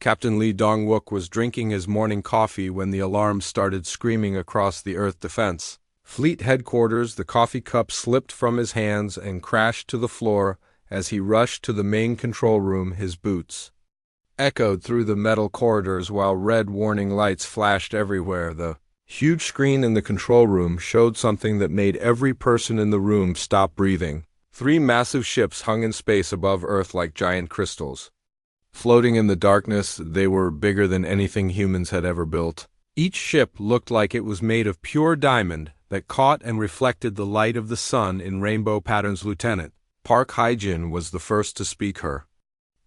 Captain Lee Dong-wook was drinking his morning coffee when the alarm started screaming across the Earth defense. Fleet headquarters, the coffee cup slipped from his hands and crashed to the floor as he rushed to the main control room. His boots echoed through the metal corridors while red warning lights flashed everywhere. The huge screen in the control room showed something that made every person in the room stop breathing. 3 massive ships hung in space above Earth like giant crystals. Floating in the darkness, they were bigger than anything humans had ever built. Each ship looked like it was made of pure diamond that caught and reflected the light of the sun in rainbow patterns. Lieutenant Park Hae-jin was the first to speak. Her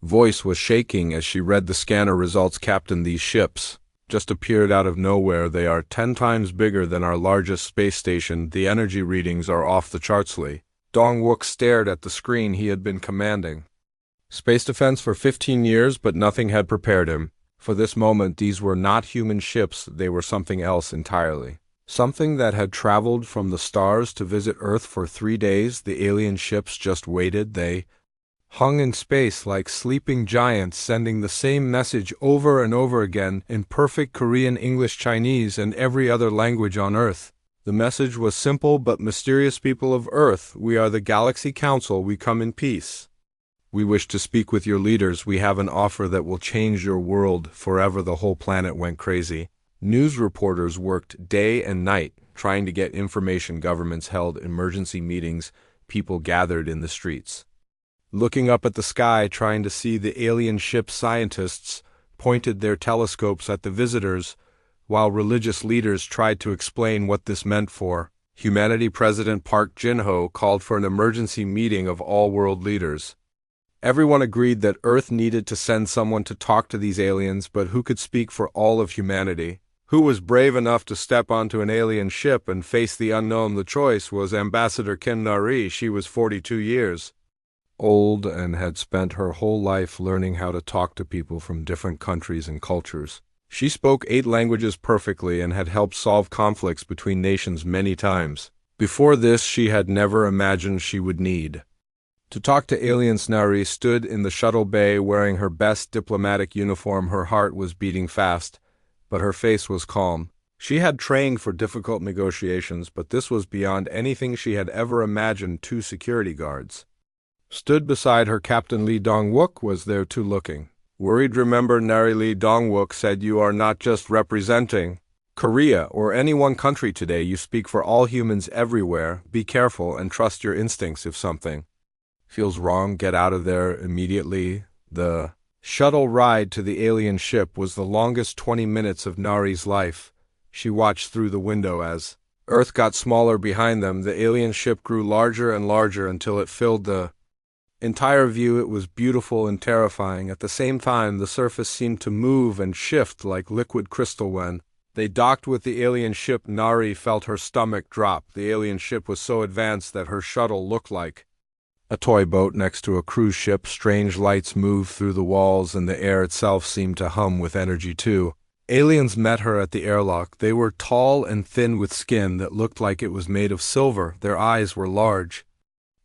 voice was shaking as she read the scanner results. Captain, these ships just appeared out of nowhere. They are 10 times bigger than our largest space station. The energy readings are off the charts. Lee Dong-wook stared at the screen. He had been commanding space defense for 15 years, but nothing had prepared him for this moment. These were not human ships. They were something else entirely. Something that had traveled from the stars to visit Earth for 3 days. The alien ships just waited. They hung in space like sleeping giants, sending the same message over and over again in perfect Korean, English, Chinese, and every other language on Earth. The message was simple but mysterious. People of Earth, we are the Galaxy Council. We come in peace. We wish to speak with your leaders. We have an offer that will change your world forever. The whole planet went crazy. News reporters worked day and night trying to get information. Governments held emergency meetings. People gathered in the streets, looking up at the sky, trying to see the alien ship. Scientists pointed their telescopes at the visitors, while religious leaders tried to explain what this meant for humanity. President Park Jin-ho called for an emergency meeting of all world leaders. Everyone agreed that Earth needed to send someone to talk to these aliens, but who could speak for all of humanity? Who was brave enough to step onto an alien ship and face the unknown? The choice was Ambassador Kim Nari. She was 42 years old and had spent her whole life learning how to talk to people from different countries and cultures. She spoke 8 languages perfectly and had helped solve conflicts between nations many times. Before this, she had never imagined she would need to talk to aliens. Nari stood in the shuttle bay wearing her best diplomatic uniform. Her heart was beating fast, but her face was calm. She had trained for difficult negotiations, but this was beyond anything she had ever imagined. 2 security guards stood beside her. Captain Lee Dong-wook was there too, looking worried. Remember, Nari, Lee Dong-wook said, you are not just representing Korea or any one country today. You speak for all humans everywhere. Be careful and trust your instincts. If something feels wrong, get out of there immediately. The shuttle ride to the alien ship was the longest 20 minutes of Nari's life. She watched through the window as Earth got smaller behind them. The alien ship grew larger and larger until it filled the entire view. It was beautiful and terrifying. At the same time, the surface seemed to move and shift like liquid crystal. When they docked with the alien ship, Nari felt her stomach drop. The alien ship was so advanced that her shuttle looked like a toy boat next to a cruise ship. Strange lights moved through the walls, and the air itself seemed to hum with energy too. Aliens met her at the airlock. They were tall and thin with skin that looked like it was made of silver. Their eyes were large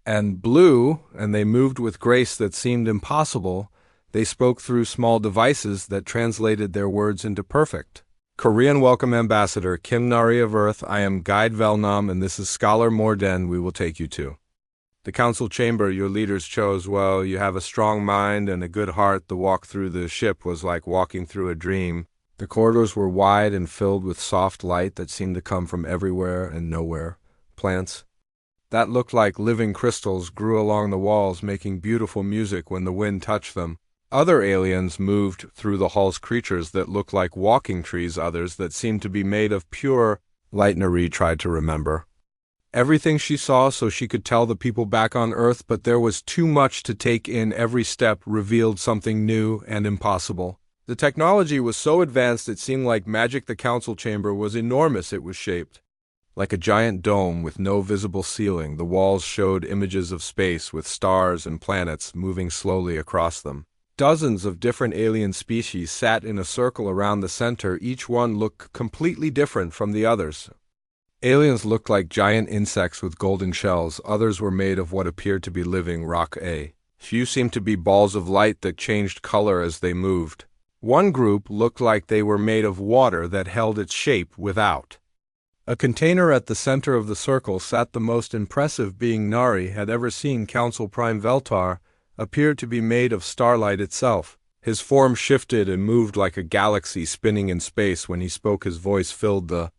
and blue, and they moved with grace that seemed impossible. They spoke through small devices that translated their words into perfect Korean. Welcome, Ambassador Kim Nari of Earth. I am Guide Velnam, and this is Scholar Morden. We will take you to the council chamber your leaders chose. Well, you have a strong mind and a good heart. The walk through the ship was like walking through a dream. The corridors were wide and filled with soft light that seemed to come from everywhere and nowhere. Plants that looked like living crystals grew along the walls, making beautiful music when the wind touched them. Other aliens moved through the halls, creatures that looked like walking trees, others that seemed to be made of pure light. Nari tried to remember everything she saw so she could tell the people back on Earth, but there was too much to take in. Every step revealed something new and impossible. The technology was so advanced it seemed like magic. The council chamber was enormous. It was shaped like a giant dome with no visible ceiling. The walls showed images of space with stars and planets moving slowly across them. Dozens of different alien species sat in a circle around the center. Each one looked completely different from the others. Aliens looked like giant insects with golden shells. Others were made of what appeared to be living rock. A few seemed to be balls of light that changed color as they moved. One group looked like they were made of water that held its shape without. A container at the center of the circle sat the most impressive being Nari had ever seen. Council Prime Veltar appeared to be made of starlight itself. His form shifted and moved like a galaxy spinning in space. When he spoke, his voice filled the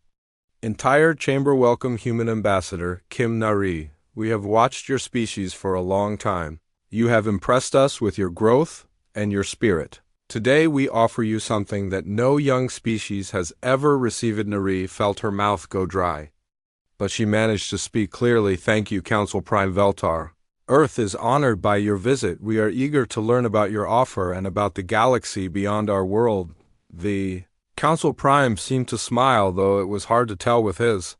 entire chamber. Welcome, human ambassador, Kim Nari. We have watched your species for a long time. You have impressed us with your growth and your spirit. Today we offer you something that no young species has ever received. Nari felt her mouth go dry, but she managed to speak clearly. Thank you, Council Prime Veltar. Earth is honored by your visit. We are eager to learn about your offer and about the galaxy beyond our world. The Council Prime seemed to smile, though it was hard to tell with his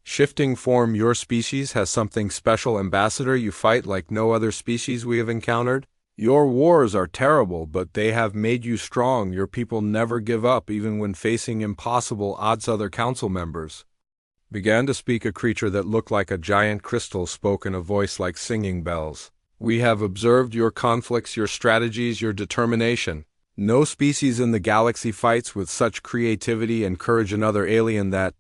shifting form. Your species has something special, Ambassador. You fight like no other species we have encountered. Your wars are terrible, but they have made you strong. Your people never give up, even when facing impossible odds. Other council members began to speak. A creature that looked like a giant crystal spoke in a voice like singing bells. We have observed your conflicts, your strategies, your determination. No species in the galaxy fights with such creativity and courage. Another alien that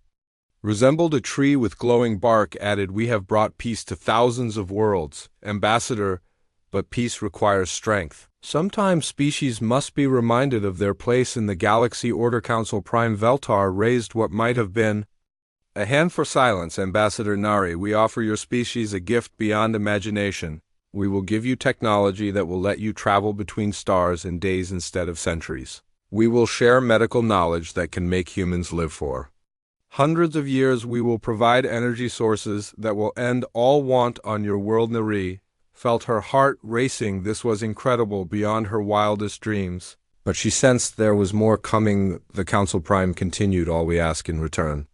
resembled a tree with glowing bark added, we have brought peace to thousands of worlds, Ambassador, but peace requires strength. Sometimes species must be reminded of their place in the galaxy. Order. Council Prime Veltar raised what might have been a hand for silence. Ambassador Nari, we offer your species a gift beyond imagination. We will give you technology that will let you travel between stars in days instead of centuries. We will share medical knowledge that can make humans live for hundreds of years. We will provide energy sources that will end all want on your world. Nari felt her heart racing. This was incredible, beyond her wildest dreams. But she sensed there was more coming. The Council Prime continued, all we ask in return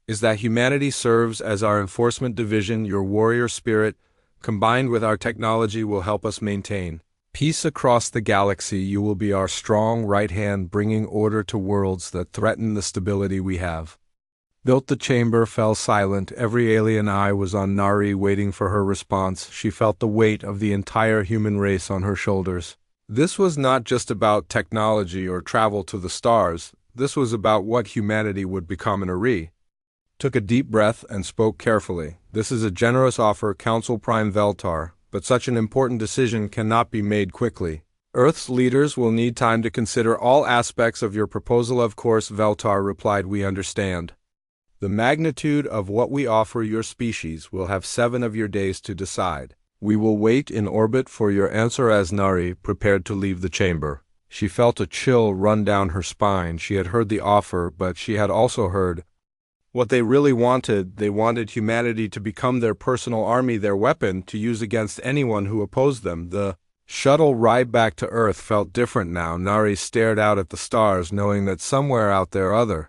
is that humanity serves as our enforcement division. Your warrior spirit, combined with our technology, will help us maintain peace across the galaxy. You will be our strong right hand, bringing order to worlds that threaten the stability we have built. The chamber fell silent. Every alien eye was on Nari, waiting for her response. She felt the weight of the entire human race on her shoulders. This was not just about technology or travel to the stars. This was about what humanity would become. Nari took a deep breath and spoke carefully. This is a generous offer, Council Prime Veltar, but such an important decision cannot be made quickly. Earth's leaders will need time to consider all aspects of your proposal. Of course, Veltar replied, we understand. The magnitude of what we offer your species will have 7 of your days to decide. We will wait in orbit for your answer. As Nari prepared to leave the chamber, she felt a chill run down her spine. She had heard the offer, but she had also heard what they really wanted. They wanted humanity to become their personal army, their weapon to use against anyone who opposed them. The shuttle ride back to Earth felt different now. Nari stared out at the stars, knowing that somewhere out there other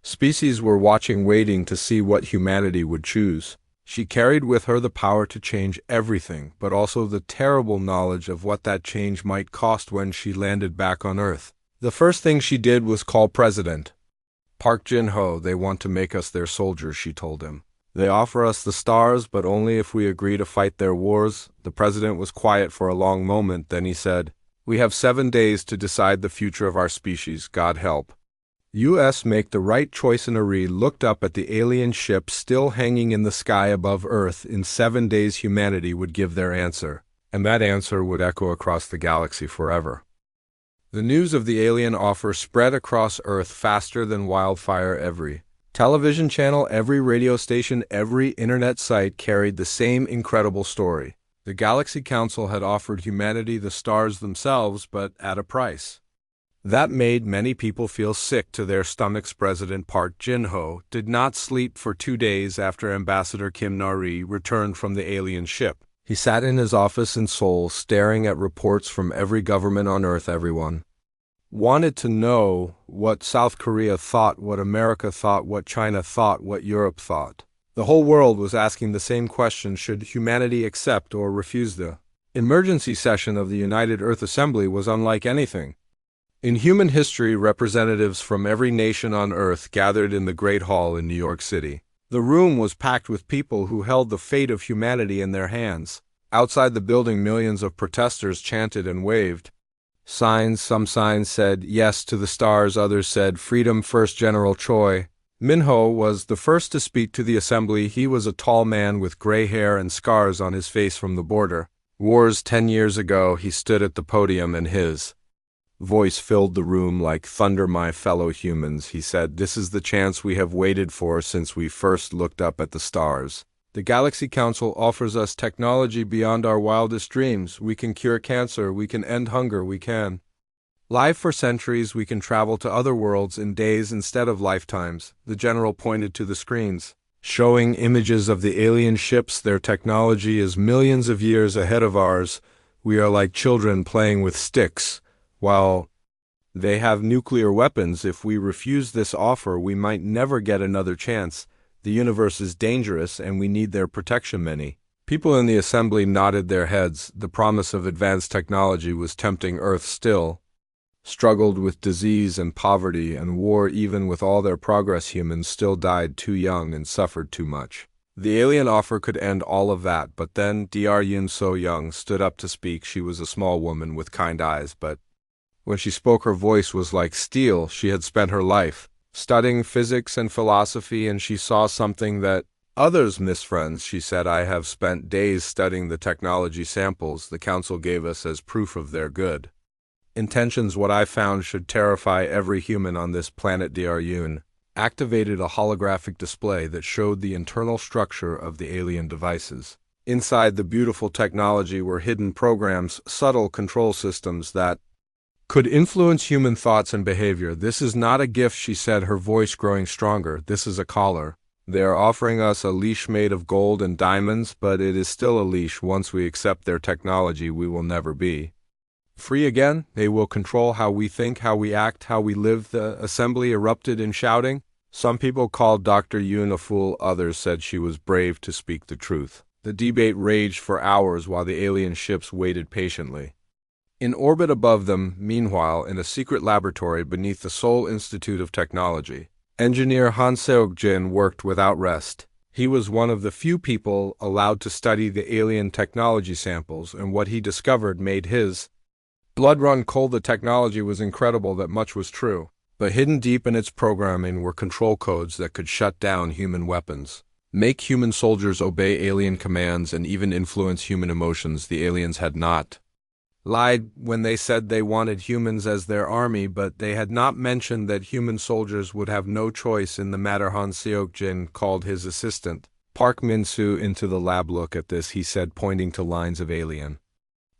species were watching, waiting to see what humanity would choose. She carried with her the power to change everything, but also the terrible knowledge of what that change might cost. When she landed back on Earth, the first thing she did was call President Park Jin-ho. They want to make us their soldiers, she told him. They offer us the stars, but only if we agree to fight their wars. The president was quiet for a long moment, then he said, we have 7 days to decide the future of our species. God help US make the right choice. Nari looked up at the alien ship still hanging in the sky above Earth. In 7 days humanity would give their answer, and that answer would echo across the galaxy forever. The news of the alien offer spread across Earth faster than wildfire. Every television channel, every radio station, every internet site carried the same incredible story. The Galaxy Council had offered humanity the stars themselves, but at a price that made many people feel sick to their stomachs. President Park Jin-ho did not sleep for 2 days after Ambassador Kim Nari returned from the alien ship. He sat in his office in Seoul, staring at reports from every government on Earth. Everyone wanted to know what South Korea thought, what America thought, what China thought, what Europe thought. The whole world was asking the same question: should humanity accept or refuse? The emergency session of the United Earth Assembly was unlike anything in human history. Representatives from every nation on Earth gathered in the Great Hall in New York City. The room was packed with people who held the fate of humanity in their hands. Outside the building, millions of protesters chanted and waved Some signs said yes to the stars, others said freedom first. General Choi Minho was the first to speak to the assembly. He was a tall man with gray hair and scars on his face from the border wars 10 years ago. He stood at the podium and his voice filled the room like thunder. My fellow humans, he said, this is the chance we have waited for since we first looked up at the stars. The Galaxy Council offers us technology beyond our wildest dreams. We can cure cancer, we can end hunger, we can live for centuries, we can travel to other worlds in days instead of lifetimes. The general pointed to the screens, showing images of the alien ships. Their technology is millions of years ahead of ours. We are like children playing with sticks, while they have nuclear weapons. If we refuse this offer, we might never get another chance. The universe is dangerous, and we need their protection. Many people in the assembly nodded their heads. The promise of advanced technology was tempting. Earth still struggled with disease and poverty and war. Even with all their progress, humans still died too young and suffered too much. The alien offer could end all of that, but then Dr. Yoon So Young stood up to speak. She was a small woman with kind eyes, but when she spoke, her voice was like steel. She had spent her life studying physics and philosophy, and she saw something that others miss. Friends, she said, I have spent days studying the technology samples the council gave us as proof of their good intentions. What I found should terrify every human on this planet. Dr. Yoon activated a holographic display that showed the internal structure of the alien devices. Inside the beautiful technology were hidden programs, subtle control systems that could influence human thoughts and behavior. This is not a gift, she said, her voice growing stronger. This is a collar. They are offering us a leash made of gold and diamonds, but it is still a leash. Once we accept their technology, we will never be free again. They will control how we think, how we act, how we live. The assembly erupted in shouting. Some people called Dr. Yoon a fool. Others said she was brave to speak the truth. The debate raged for hours while the alien ships waited patiently in orbit above them. Meanwhile, in a secret laboratory beneath the Seoul Institute of Technology, engineer Han Seok-jin worked without rest. He was one of the few people allowed to study the alien technology samples, and what he discovered made his blood run cold. The technology was incredible, that much was true, but hidden deep in its programming were control codes that could shut down human weapons, make human soldiers obey alien commands, and even influence human emotions. The aliens had not lied when they said they wanted humans as their army, but they had not mentioned that human soldiers would have no choice in the matter. Han Seok-jin called his assistant, Park Min-soo, into the lab. Look at this, he said, pointing to lines of alien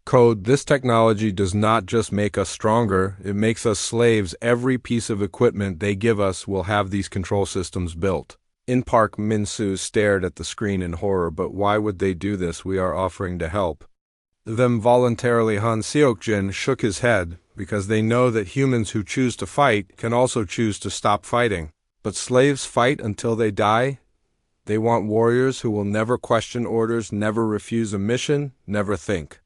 code. This technology does not just make us stronger, it makes us slaves. Every piece of equipment they give us will have these control systems built in. Park Min-soo stared at the screen in horror. But why would they do this? We are offering to help them voluntarily. Han Seok-jin shook his head, because they know that humans who choose to fight can also choose to stop fighting. But slaves fight until they die. They want warriors who will never question orders, never refuse a mission, never think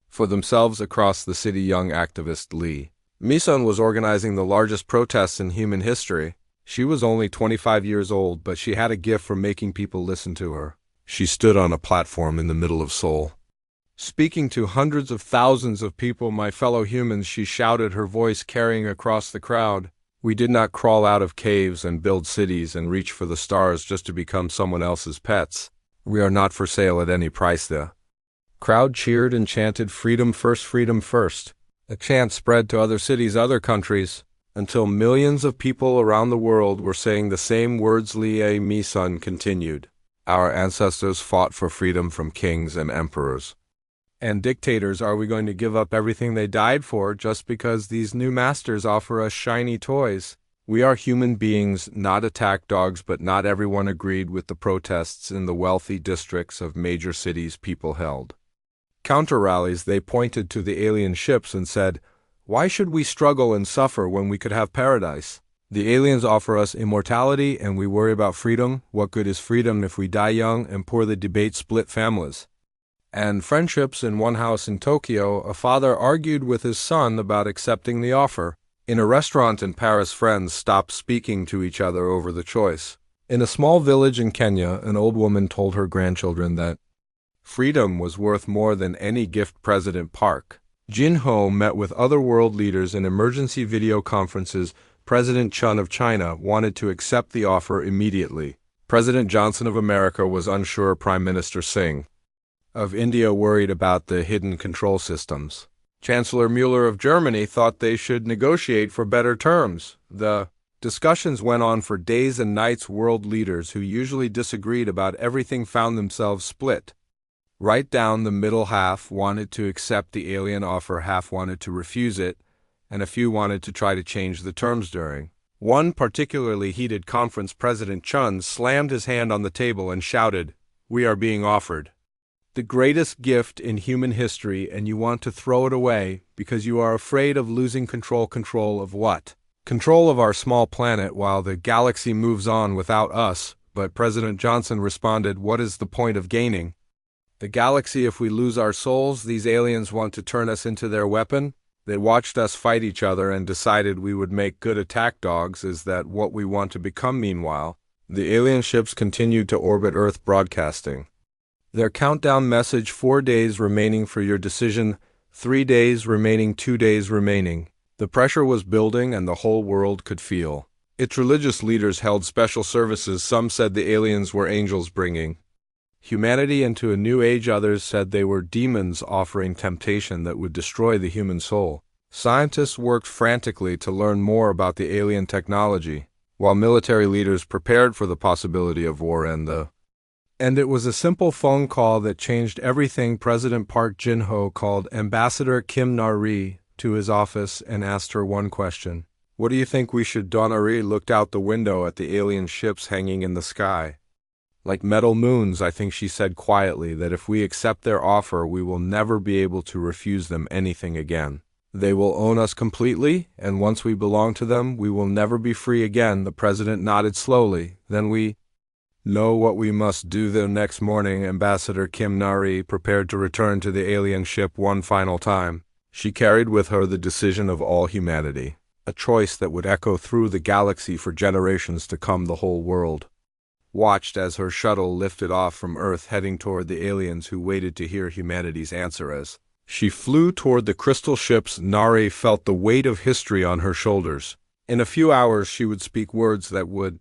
for themselves. Across the city, young activist Lee Mi-sun was organizing the largest protests in human history. She was only 25 years old, but she had a gift for making people listen to her. She stood on a platform in the middle of Seoul, speaking to hundreds of thousands of people. My fellow humans, she shouted, her voice carrying across the crowd. We did not crawl out of caves and build cities and reach for the stars just to become someone else's pets. We are not for sale at any price. The crowd cheered and chanted, freedom first, freedom first. A chant spread to other cities, other countries, until millions of people around the world were saying the same words. Lee Mi-sun continued, our ancestors fought for freedom from kings and emperors and dictators. Are we going to give up everything they died for just because these new masters offer us shiny toys? We are human beings, not attack dogs. But not everyone agreed with the protests. In the wealthy districts of major cities, people held counter-rallies. They pointed to the alien ships and said, why should we struggle and suffer when we could have paradise? The aliens offer us immortality, and we worry about freedom. What good is freedom if we die young and poor? The debate split families and friendships. In one house in Tokyo, a father argued with his son about accepting the offer. In a restaurant in Paris, friends stopped speaking to each other over the choice. In a small village in Kenya, an old woman told her grandchildren that freedom was worth more than any gift. President Park Jin Ho met with other world leaders in emergency video conferences. President Chun of China wanted to accept the offer immediately. President Johnson of America was unsure. Prime Minister Singh of India worried about the hidden control systems. Chancellor Mueller of Germany thought they should negotiate for better terms. The discussions went on for days and nights. World leaders who usually disagreed about everything found themselves split. Right down the middle, half wanted to accept the alien offer, half wanted to refuse it, and a few wanted to try to change the terms. During one particularly heated conference, President Chun slammed his hand on the table and shouted, "We are being offered the greatest gift in human history, and you want to throw it away because you are afraid of losing control." Control of what? Control of our small planet while the galaxy moves on without us. But President Johnson responded, "What is the point of gaining the galaxy if we lose our souls? These aliens want to turn us into their weapon. They watched us fight each other and decided we would make good attack dogs. Is that what we want to become?" Meanwhile, the alien ships continued to orbit Earth, broadcasting their countdown message: 4 days remaining for your decision, 3 days remaining, 2 days remaining. The pressure was building and the whole world could feel its religious leaders held special services. Some said the aliens were angels bringing humanity into a new age. Others said they were demons offering temptation that would destroy the human soul. Scientists worked frantically to learn more about the alien technology, while military leaders prepared for the possibility of war. And it was a simple phone call that changed everything. President Park Jin-ho called Ambassador Kim Na-ri to his office and asked her one question. "What do you think we should do?" Na-ri looked out the window at the alien ships hanging in the sky like metal moons. "I think," she said quietly, "that if we accept their offer, we will never be able to refuse them anything again. They will own us completely, and once we belong to them, we will never be free again." The president nodded slowly. "Then we know what we must do." The next morning, Ambassador Kim Na-ri prepared to return to the alien ship one final time. She carried with her the decision of all humanity, a choice that would echo through the galaxy for generations to come. The whole world watched as her shuttle lifted off from Earth, heading toward the aliens who waited to hear humanity's answer. As she flew toward the crystal ships, Na-ri felt the weight of history on her shoulders. In a few hours, she would speak words that would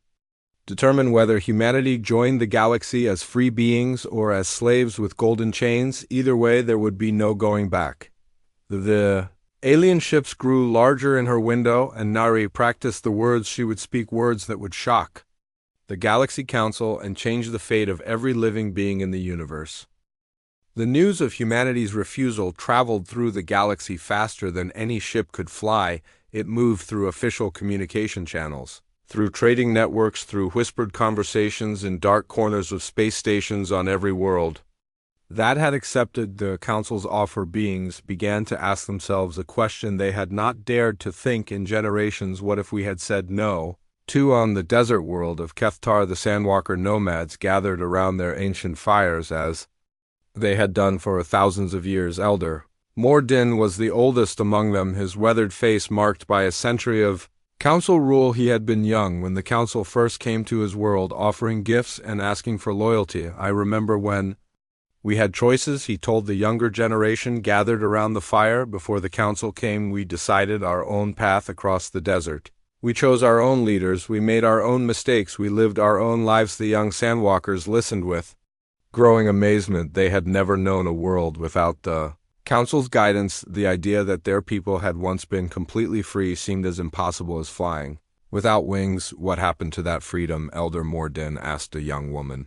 determine whether humanity joined the galaxy as free beings or as slaves with golden chains. Either way, there would be no going back. The alien ships grew larger in her window, and Na-ri practiced the words she would speak, words that would shock the Galaxy Council and change the fate of every living being in the universe. The news of humanity's refusal traveled through the galaxy faster than any ship could fly. It moved through official communication channels, through trading networks, through whispered conversations in dark corners of space stations on every world that had accepted the Council's offer. Beings began to ask themselves a question they had not dared to think in generations: what if we had said no? On the desert world of Keftar, the sandwalker nomads gathered around their ancient fires as they had done for thousands of years. Elder Mordin was the oldest among them, his weathered face marked by a century of council rule. He had been young when the council first came to his world, offering gifts and asking for loyalty. "I remember when we had choices," he told the younger generation gathered around the fire. "Before the council came, we decided our own path across the desert. We chose our own leaders, we made our own mistakes, we lived our own lives." The young sandwalkers listened with growing amazement. They had never known a world without the Council's guidance. The idea that their people had once been completely free seemed as impossible as flying without wings. "What happened to that freedom?" Elder Mordin asked a young woman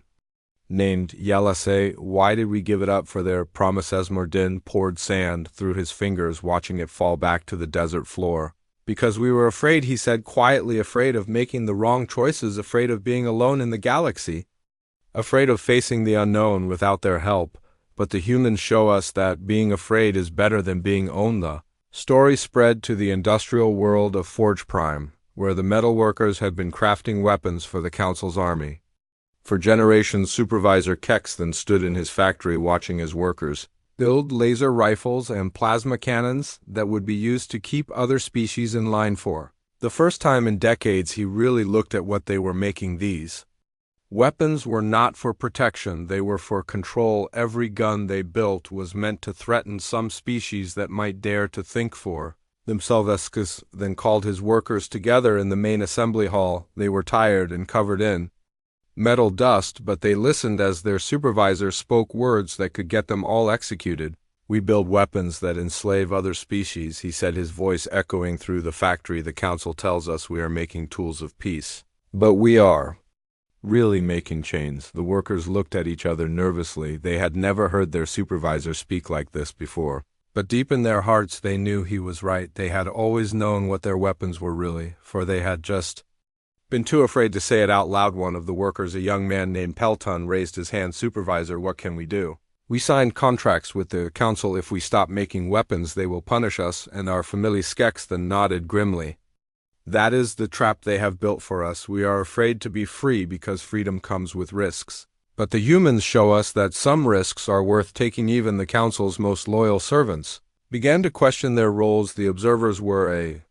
named Yelase. "Why did we give it up for their promises?" Mordin poured sand through his fingers, watching it fall back to the desert floor. "Because we were afraid," he said quietly, "afraid of making the wrong choices, afraid of being alone in the galaxy, afraid of facing the unknown without their help. But the humans show us that being afraid is better than being owned." The story spread to the industrial world of Forge Prime, where the metal workers had been crafting weapons for the Council's army. For generations, Supervisor Kex then stood in his factory watching his workers build laser rifles and plasma cannons that would be used to keep other species in line. For the first time in decades, he really looked at what they were making. These Weapons were not for protection, they were for control. Every gun they built was meant to threaten some species that might dare to think for themselves. Then called his workers together in the main assembly hall. They were tired and covered in metal dust, but they listened as their supervisor spoke words that could get them all executed. "We build weapons that enslave other species," he said, his voice echoing through the factory. "The council tells us we are making tools of peace, but we are really making chains." The workers looked at each other nervously. They had never heard their supervisor speak like this before. But deep in their hearts they knew he was right. They had always known what their weapons were really, for they had just been too afraid to say it out loud. One of the workers, a young man named Pelton, raised his hand. "Supervisor, what can we do?" "We signed contracts with the council. If we stop making weapons, they will punish us," and our family Skexton nodded grimly. "That is the trap they have built for us. We are afraid to be free because freedom comes with risks. But the humans show us that some risks are worth taking." Even the council's most loyal servants began to question their roles. The observers were a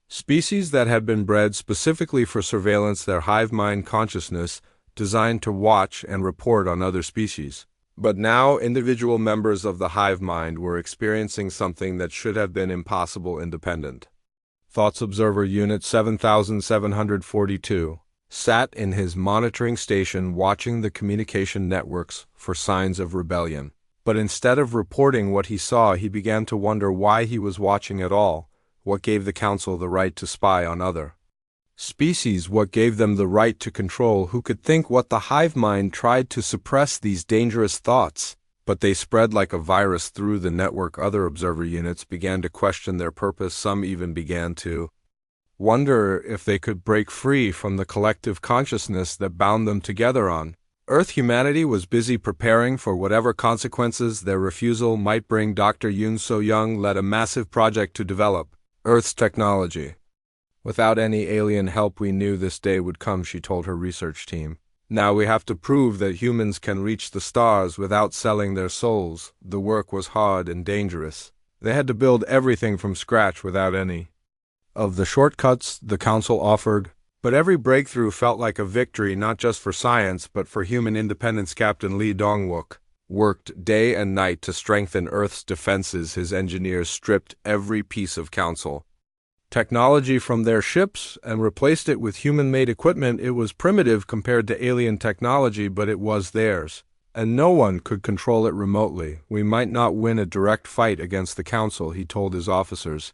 species that had been bred specifically for surveillance, their hive mind consciousness designed to watch and report on other species. But now individual members of the hive mind were experiencing something that should have been impossible. Independent Thoughts. Observer Unit 7742 sat in his monitoring station watching the communication networks for signs of rebellion. But instead of reporting what he saw, he began to wonder why he was watching at all. What gave the council the right to spy on other species? What gave them the right to control? Who could think what the hive mind tried to suppress these dangerous thoughts? But they spread like a virus through the network. Other observer units began to question their purpose. Some even began to wonder if they could break free from the collective consciousness that bound them together on Earth. Humanity was busy preparing for whatever consequences their refusal might bring. Dr. Yoon So-young led a massive project to develop Earth's technology. "Without any alien help, we knew this day would come," she told her research team. "Now we have to prove that humans can reach the stars without selling their souls." The work was hard and dangerous. They had to build everything from scratch without any of the shortcuts the council offered. But every breakthrough felt like a victory, not just for science, but for human independence. Captain Lee Dong-wook worked day and night to strengthen Earth's defenses. His engineers stripped every piece of council technology from their ships and replaced it with human-made equipment. It was primitive compared to alien technology, but it was theirs, and no one could control it remotely. "We might not win a direct fight against the council," he told his officers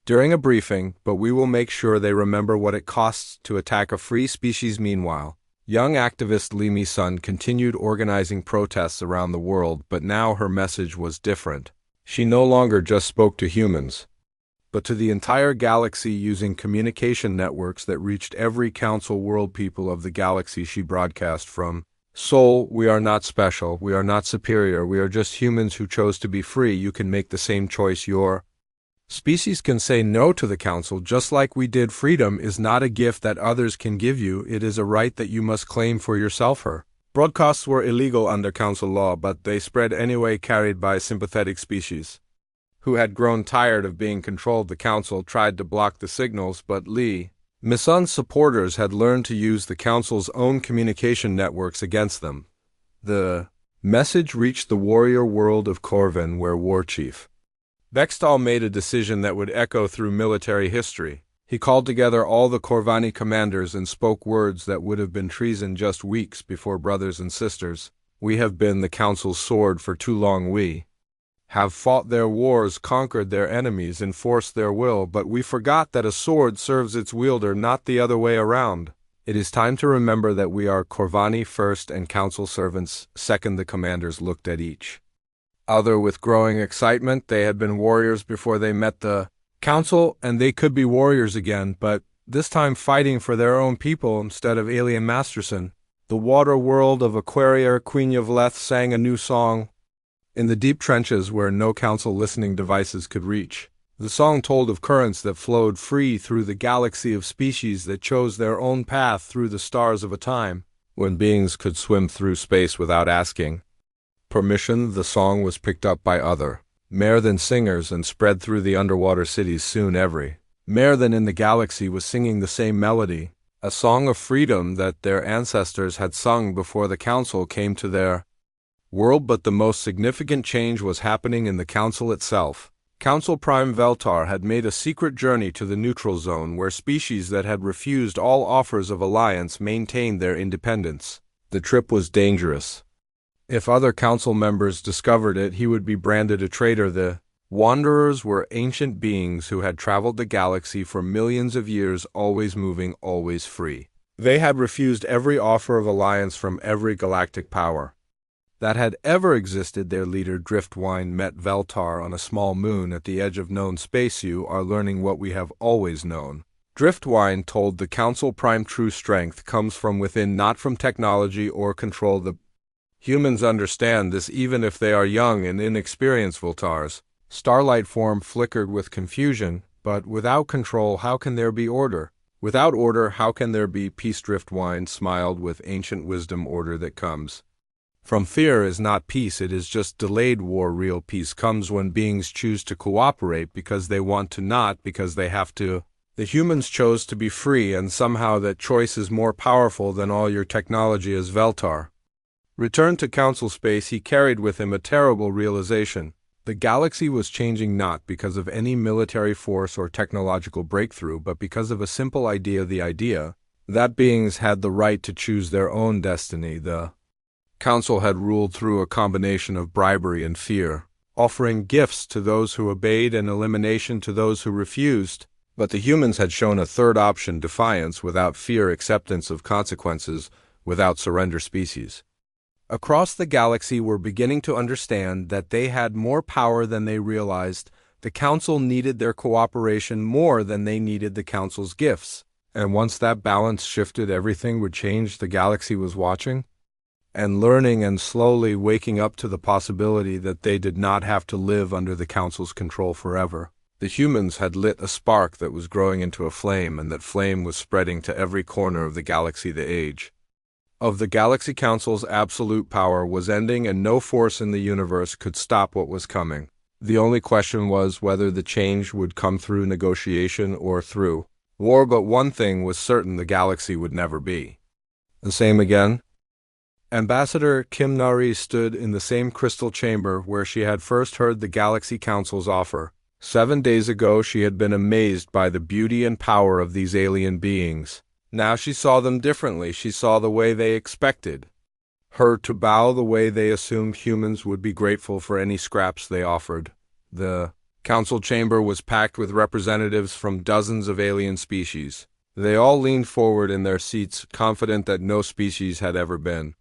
during a briefing, "but we will make sure they remember what it costs to attack a free species." Meanwhile, young activist Lee Mi-sun continued organizing protests around the world, but now her message was different. She no longer just spoke to humans, but to the entire galaxy using communication networks that reached every council world. "People of the galaxy," she broadcast from Seoul, "we are not special, we are not superior, we are just humans who chose to be free. You can make the same choice. Your species can say no to the council just like we did. Freedom is not a gift that others can give you, it is a right that you must claim for yourself." Her broadcasts were illegal under council law, but they spread anyway, carried by sympathetic species who had grown tired of being controlled. The council tried to block the signals, but Lee Mi-sun's supporters had learned to use the council's own communication networks against them. The message reached the warrior world of Corvin, where War Chief Bextal made a decision that would echo through military history. He called together all the Corvani commanders and spoke words that would have been treason just weeks before. "Brothers and sisters, we have been the council's sword for too long. We have fought their wars, conquered their enemies, enforced their will, but we forgot that a sword serves its wielder, not the other way around. It is time to remember that we are Corvani first and council servants second." The commanders looked at each other with growing excitement. They had been warriors before they met the council, and they could be warriors again, but this time fighting for their own people instead of alien Masterson. The water world of Aquaria, Queen Yvleth sang a new song in the deep trenches where no council listening devices could reach. The song told of currents that flowed free through the galaxy, of species that chose their own path through the stars of a time when beings could swim through space without asking permission. The song was picked up by other Mer-than singers and spread through the underwater cities. Soon every Mer-than in the galaxy was singing the same melody. a song of freedom that their ancestors had sung before the council came to their world. But the most significant change was happening in the council itself. Council Prime Veltar had made a secret journey to the neutral zone where species that had refused all offers of alliance maintained their independence. The trip was dangerous. If other council members discovered it, he would be branded a traitor. The Wanderers were ancient beings who had traveled the galaxy for millions of years, always moving, always free. They had refused every offer of alliance from every galactic power that had ever existed. Their leader, Driftwine, met Veltar on a small moon at the edge of known space. You are learning what we have always known. Driftwine told the Council Prime true strength comes from within, not from technology or control. The humans understand this even if they are young and inexperienced. Veltar's starlight form flickered with confusion, but without control, how can there be order? Without order, how can there be peace? Driftwine smiled with ancient wisdom. Order that comes from fear is not peace, it is just delayed war. Real peace comes when beings choose to cooperate because they want to, not because they have to. The humans chose to be free, and somehow that choice is more powerful than all your technology. As Veltar returned to council space, he carried with him a terrible realization. The galaxy was changing not because of any military force or technological breakthrough, but because of a simple idea, the idea that beings had the right to choose their own destiny. The council had ruled through a combination of bribery and fear, offering gifts to those who obeyed and elimination to those who refused. But the humans had shown a third option: defiance without fear, acceptance of consequences without surrender. Species across the galaxy were beginning to understand that they had more power than they realized. The council needed their cooperation more than they needed the council's gifts. And once that balance shifted, everything would change. The galaxy was watching and learning and slowly waking up to the possibility that they did not have to live under the council's control forever. The humans had lit a spark that was growing into a flame, and that flame was spreading to every corner of the galaxy. The age of the Galaxy Council's absolute power was ending, and no force in the universe could stop what was coming. The only question was whether the change would come through negotiation or through war. But one thing was certain: the galaxy would never be the same again. Ambassador Kim Nari stood in the same crystal chamber where she had first heard the Galaxy Council's offer. 7 days ago she had been amazed by the beauty and power of these alien beings. Now she saw them differently. She saw the way they expected her to bow, the way they assumed humans would be grateful for any scraps they offered. The council chamber was packed with representatives from dozens of alien species. They all leaned forward in their seats, confident that no species had ever been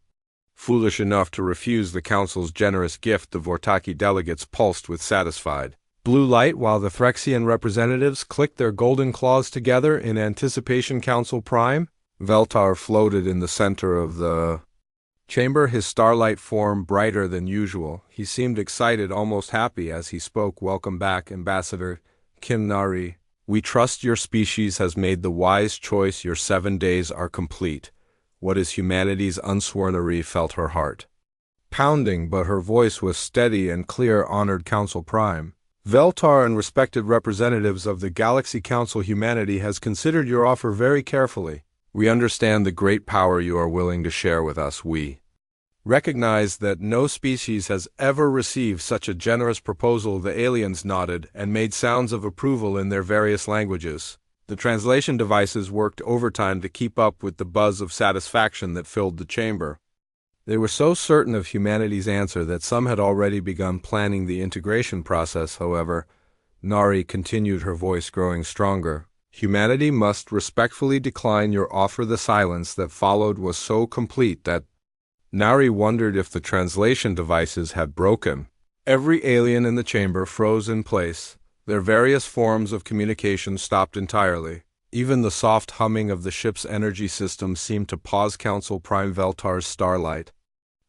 foolish enough to refuse the council's generous gift. The Vortaki delegates pulsed with satisfied blue light while the Threxian representatives clicked their golden claws together in anticipation. Council Prime Veltar floated in the center of the chamber, his starlight form brighter than usual. He seemed excited, almost happy as he spoke. Welcome back, Ambassador Kim Nari. We trust your species has made the wise choice. Your 7 days are complete. What is humanity's unsworn? Nari felt her heart pounding, but her voice was steady and clear. Honored Council Prime Veltar and respected representatives of the Galaxy Council, humanity has considered your offer very carefully. We understand the great power you are willing to share with us. We recognize that no species has ever received such a generous proposal. The aliens nodded and made sounds of approval in their various languages. The translation devices worked overtime to keep up with the buzz of satisfaction that filled the chamber. They were so certain of humanity's answer that some had already begun planning the integration process. However, Nari continued, her voice growing stronger. Humanity must respectfully decline your offer. The silence that followed was so complete that Nari wondered if the translation devices had broken. Every alien in the chamber froze in place. Their various forms of communication stopped entirely. Even the soft humming of the ship's energy system seemed to pause. Council Prime Veltar's starlight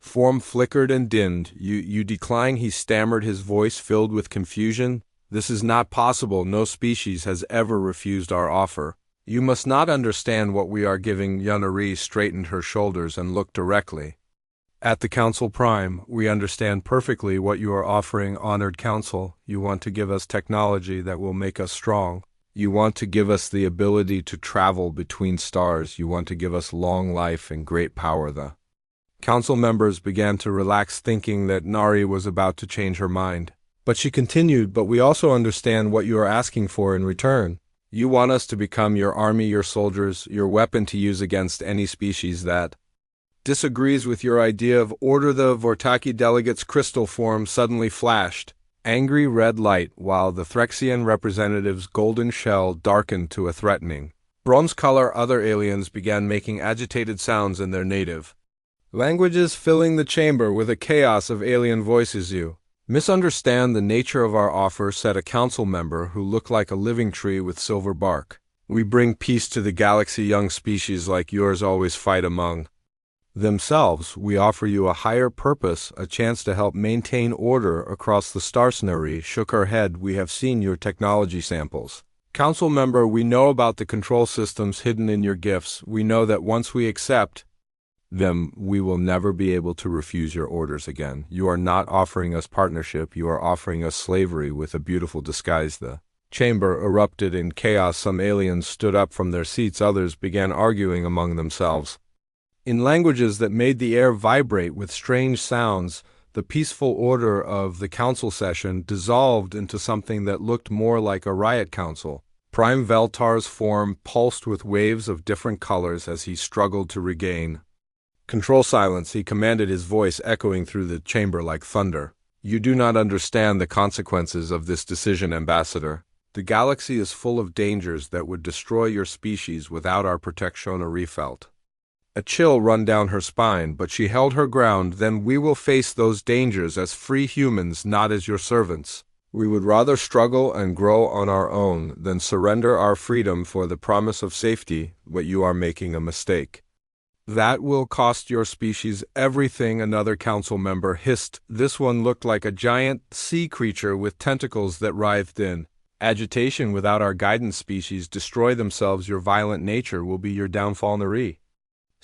form flickered and dimmed. You decline, he stammered, his voice filled with confusion. This is not possible. No species has ever refused our offer. You must not understand what we are giving. Yunari straightened her shoulders and looked directly at the Council Prime. We understand perfectly what you are offering, honored Council. You want to give us technology that will make us strong. You want to give us the ability to travel between stars. You want to give us long life and great power. The council members began to relax, thinking that Nari was about to change her mind. But she continued, "But we also understand what you are asking for in return. You want us to become your army, your soldiers, your weapon to use against any species that disagrees with your idea of order." The Vortaki delegate's crystal form suddenly flashed angry red light, while the Threxian representative's golden shell darkened to a threatening bronze color. Other aliens began making agitated sounds in their native languages, filling the chamber with a chaos of alien voices. "You misunderstand the nature of our offer," said a council member who looked like a living tree with silver bark. "We bring peace to the galaxy. Young species like yours always fight among themselves. We offer you a higher purpose, a chance to help maintain order across the star." Nari shook her head. "We have seen your technology samples. Council member, we know about the control systems hidden in your gifts. We know that once we accept them, we will never be able to refuse your orders again. You are not offering us partnership, you are offering us slavery with a beautiful disguise." The chamber erupted in chaos. Some aliens stood up from their seats, others began arguing among themselves in languages that made the air vibrate with strange sounds. The peaceful order of the council session dissolved into something that looked more like a riot council. Prime Veltar's form pulsed with waves of different colors as he struggled to regain control. "Silence," he commanded, his voice echoing through the chamber like thunder. "You do not understand the consequences of this decision, Ambassador. The galaxy is full of dangers that would destroy your species without our protection." Nari felt a chill run down her spine, but she held her ground. "Then we will face those dangers as free humans, not as your servants. We would rather struggle and grow on our own than surrender our freedom for the promise of safety. But you are making a mistake. That will cost your species everything," another council member hissed. This one looked like a giant sea creature with tentacles that writhed in agitation. "Without our guidance, species destroy themselves. Your violent nature will be your downfall." Nari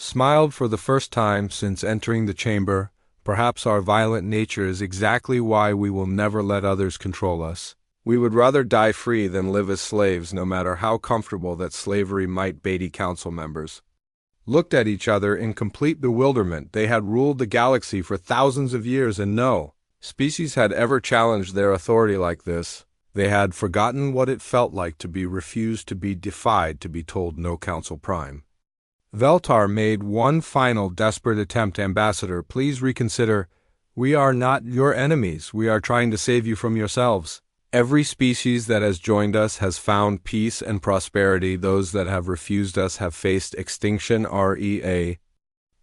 smiled for the first time since entering the chamber. "Perhaps our violent nature is exactly why we will never let others control us. We would rather die free than live as slaves, no matter how comfortable that slavery might be." Council members looked at each other in complete bewilderment. They had ruled the galaxy for thousands of years, and no species had ever challenged their authority like this. They had forgotten what it felt like to be refused, to be defied, to be told no. Council Prime Veltar made one final desperate attempt. "Ambassador, please reconsider. We are not your enemies. We are trying to save you from yourselves. Every species that has joined us has found peace and prosperity. Those that have refused us have faced extinction." Rea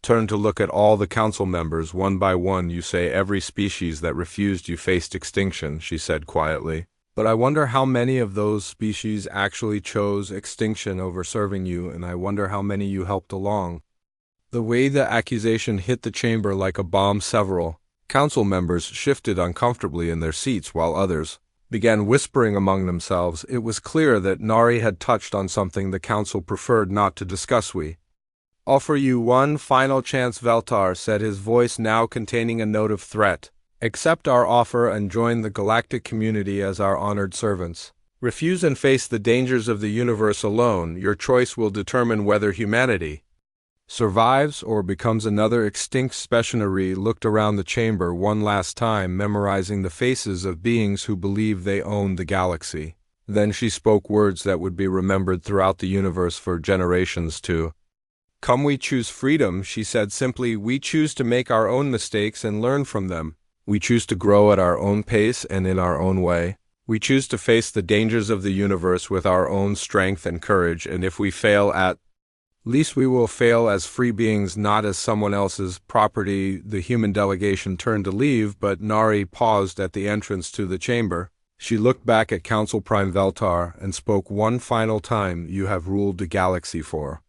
turned to look at all the council members one by one. "You say every species that refused you faced extinction," she said quietly. "But I wonder how many of those species actually chose extinction over serving you, and I wonder how many you helped along." The way the accusation hit the chamber like a bomb, several council members shifted uncomfortably in their seats while others began whispering among themselves. It was clear that Nari had touched on something the council preferred not to discuss. "We offer you one final chance," Veltar said, his voice now containing a note of threat. "Accept our offer and join the galactic community as our honored servants. Refuse and face the dangers of the universe alone. Your choice will determine whether humanity survives or becomes another extinct species." Nari looked around the chamber one last time, memorizing the faces of beings who believe they own the galaxy. Then she spoke words that would be remembered throughout the universe for generations to come. "We choose freedom," she said simply. "We choose to make our own mistakes and learn from them. We choose to grow at our own pace and in our own way. We choose to face the dangers of the universe with our own strength and courage, and if we fail, at least we will fail as free beings, not as someone else's property." The human delegation turned to leave, but Nari paused at the entrance to the chamber. She looked back at Council Prime Veltar and spoke one final time. "You have ruled the galaxy for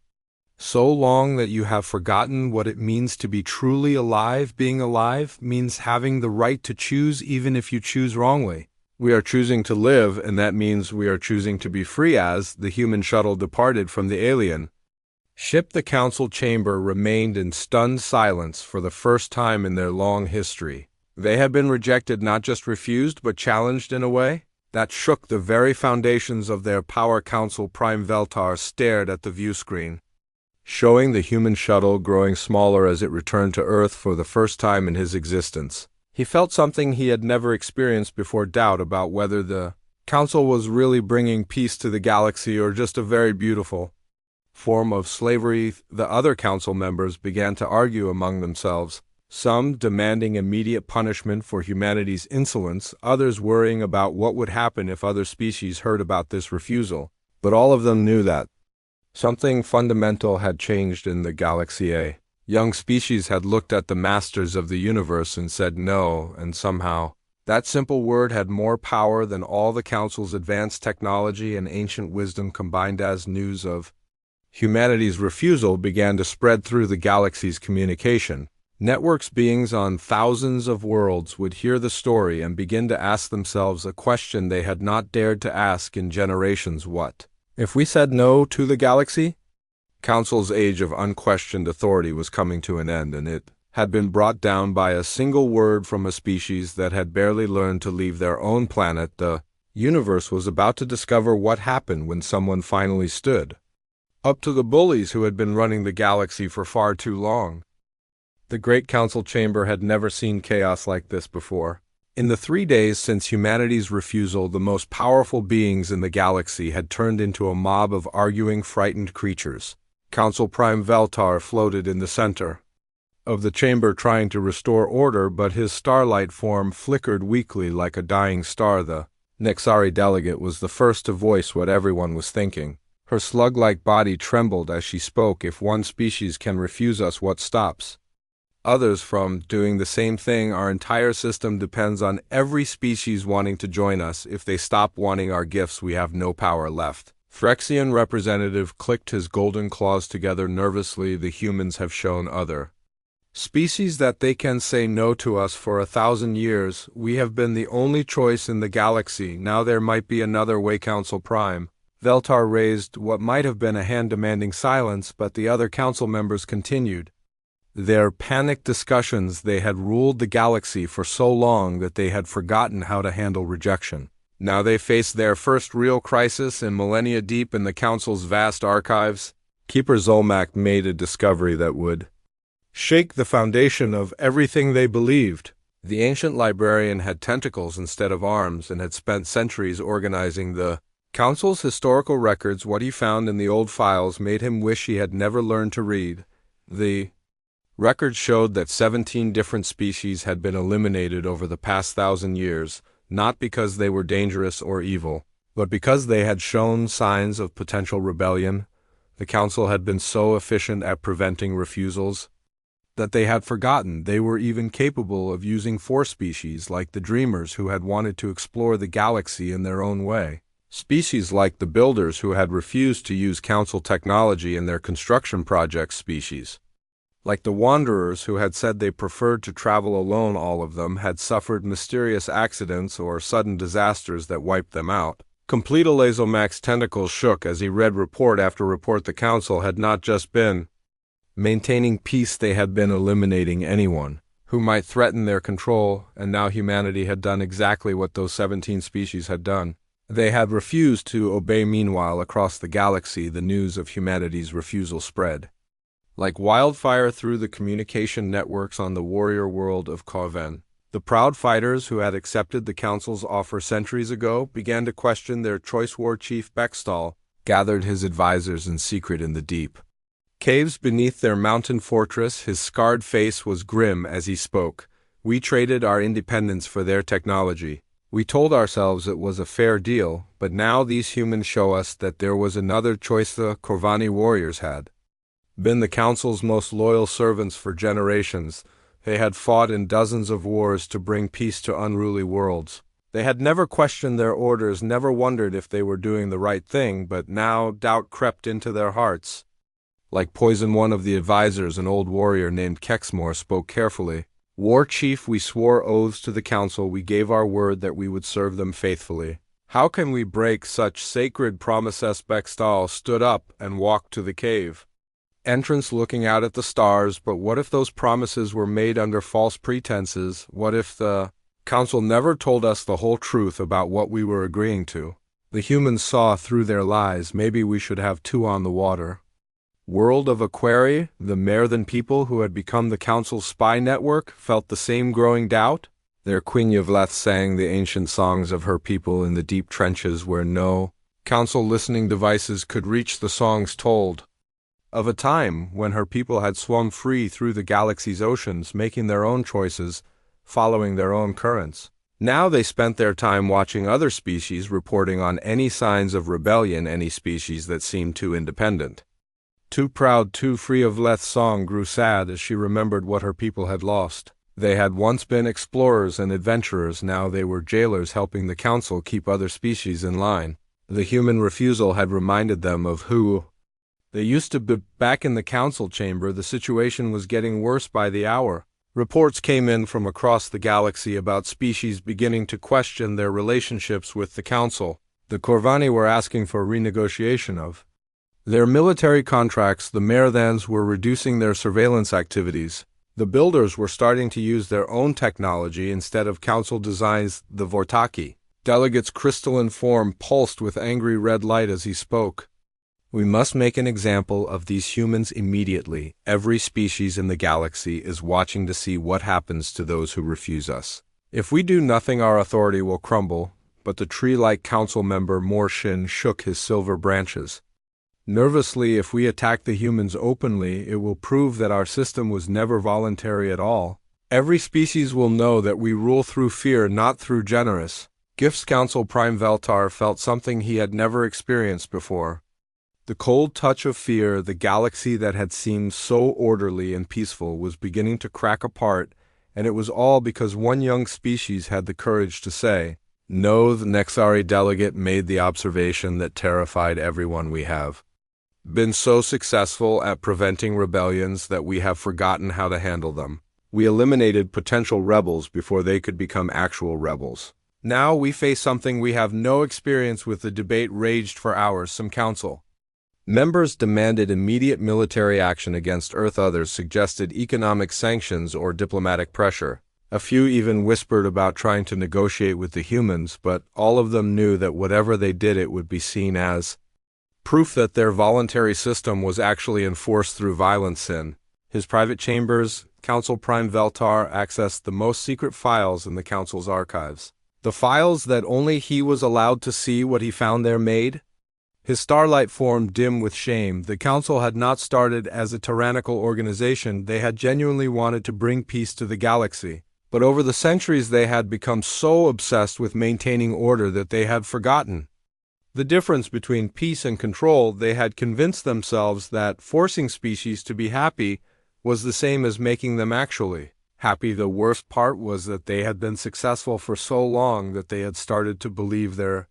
so long that you have forgotten what it means to be truly alive. Being alive means having the right to choose, even if you choose wrongly. We are choosing to live, and that means we are choosing to be free." As the human shuttle departed from the alien ship, the council chamber remained in stunned silence for the first time in their long history. They had been rejected, not just refused, but challenged in a way that shook the very foundations of their power. Council Prime Veltar stared at the view screen, showing the human shuttle growing smaller as it returned to Earth for the first time in his existence. He felt something he had never experienced before: doubt about whether the Council was really bringing peace to the galaxy or just a very beautiful form of slavery. The other Council members began to argue among themselves, some demanding immediate punishment for humanity's insolence, others worrying about what would happen if other species heard about this refusal. But all of them knew that something fundamental had changed in the galaxy. A young species had looked at the masters of the universe and said no, and somehow that simple word had more power than all the Council's advanced technology and ancient wisdom combined. As news of humanity's refusal began to spread through the galaxy's communication networks, beings on thousands of worlds would hear the story and begin to ask themselves a question they had not dared to ask in generations: what if we said no to the galaxy? Council's age of unquestioned authority was coming to an end, and it had been brought down by a single word from a species that had barely learned to leave their own planet. The universe was about to discover what happened when someone finally stood up to the bullies who had been running the galaxy for far too long. The Great Council Chamber had never seen chaos like this before. In the 3 days since humanity's refusal, the most powerful beings in the galaxy had turned into a mob of arguing, frightened creatures. Council Prime Veltar floated in the center of the chamber trying to restore order, but his starlight form flickered weakly like a dying star. The Nexari delegate was the first to voice what everyone was thinking. Her slug-like body trembled as she spoke. If one species can refuse us, what stops others from doing the same thing? Our entire system depends on every species wanting to join us. If they stop wanting our gifts, we have no power left. Phyrexian representative clicked his golden claws together nervously. The humans have shown other species that they can say no to us for 1,000 years. We have been the only choice in the galaxy. Now there might be another way. Council Prime Veltar raised what might have been a hand demanding silence, but the other council members continued their panicked discussions. They had ruled the galaxy for so long that they had forgotten how to handle rejection. Now they faced their first real crisis in millennia. Deep in the Council's vast archives, Keeper Zolmak made a discovery that would shake the foundation of everything they believed. The ancient librarian had tentacles instead of arms and had spent centuries organizing the Council's historical records. What he found in the old files made him wish he had never learned to read. The records showed that 17 different species had been eliminated over the past 1,000 years, not because they were dangerous or evil, but because they had shown signs of potential rebellion. The Council had been so efficient at preventing refusals that they had forgotten they were even capable of using 4 species like the Dreamers, who had wanted to explore the galaxy in their own way. Species like the Builders, who had refused to use Council technology in their construction projects. Species like the Wanderers, who had said they preferred to travel alone. All of them had suffered mysterious accidents or sudden disasters that wiped them out. Complete. Zolmak's tentacles shook as he read report after report. The Council had not just been maintaining peace, they had been eliminating anyone who might threaten their control, and now humanity had done exactly what those 17 species had done. They had refused to obey. Meanwhile, across the galaxy, the news of humanity's refusal spread like wildfire through the communication networks on the warrior world of Corven. The proud fighters who had accepted the Council's offer centuries ago began to question their choice. War Chief Bextal gathered his advisors in secret in the deep caves beneath their mountain fortress. His scarred face was grim as he spoke. We traded our independence for their technology. We told ourselves it was a fair deal, but now these humans show us that there was another choice. The Corvani warriors had been the Council's most loyal servants for generations. They had fought in dozens of wars to bring peace to unruly worlds. They had never questioned their orders, never wondered if they were doing the right thing, but now doubt crept into their hearts like poison. One of the advisors, an old warrior named Kexmore, spoke carefully. War Chief, we swore oaths to the Council. We gave our word that we would serve them faithfully. How can we break such sacred promises? Bextal stood up and walked to the cave entrance, looking out at the stars. But what if those promises were made under false pretenses? What if the Council never told us the whole truth about what we were agreeing to. The humans saw through their lies. Maybe we should have two on the water. World of Aquarii, the Mere-than people who had become the Council's spy network, felt the same growing doubt. Their Queen Yvleth sang the ancient songs of her people in the deep trenches where no Council listening devices could reach. The songs told of a time when her people had swum free through the galaxy's oceans, making their own choices, following their own currents. Now they spent their time watching other species, reporting on any signs of rebellion, any species that seemed too independent. Too proud, too free. Yvleth's song grew sad as she remembered what her people had lost. They had once been explorers and adventurers, now they were jailers helping the Council keep other species in line. The human refusal had reminded them of who they used to be. Back in the Council chamber, the situation was getting worse by the hour. Reports came in from across the galaxy about species beginning to question their relationships with the Council. The Corvani were asking for renegotiation of their military contracts. The Mere-thans were reducing their surveillance activities. The Builders were starting to use their own technology instead of Council designs. The Vortaki delegate's crystalline form pulsed with angry red light as he spoke. We must make an example of these humans immediately. Every species in the galaxy is watching to see what happens to those who refuse us. If we do nothing, our authority will crumble. But the tree-like Council member Morshin shook his silver branches nervously. If we attack the humans openly, it will prove that our system was never voluntary at all. Every species will know that we rule through fear, not through generous gifts. Council Prime Veltar felt something he had never experienced before. The cold touch of fear. The galaxy that had seemed so orderly and peaceful was beginning to crack apart, and it was all because one young species had the courage to say, "No." The Nexari delegate made the observation that terrified everyone. We have been so successful at preventing rebellions that we have forgotten how to handle them. We eliminated potential rebels before they could become actual rebels. Now we face something we have no experience with. The debate raged for hours. Some Council members demanded immediate military action against Earth. Others suggested economic sanctions or diplomatic pressure. A few even whispered about trying to negotiate with the humans, but all of them knew that whatever they did, it would be seen as proof that their voluntary system was actually enforced through violence. In his private chambers, Council Prime Veltar accessed the most secret files in the Council's archives. The files that only he was allowed to see. What he found there made his starlight form dim with shame. The Council had not started as a tyrannical organization. They had genuinely wanted to bring peace to the galaxy. But over the centuries they had become so obsessed with maintaining order that they had forgotten the difference between peace and control. They had convinced themselves that forcing species to be happy was the same as making them actually happy. The worst part was that they had been successful for so long that they had started to believe their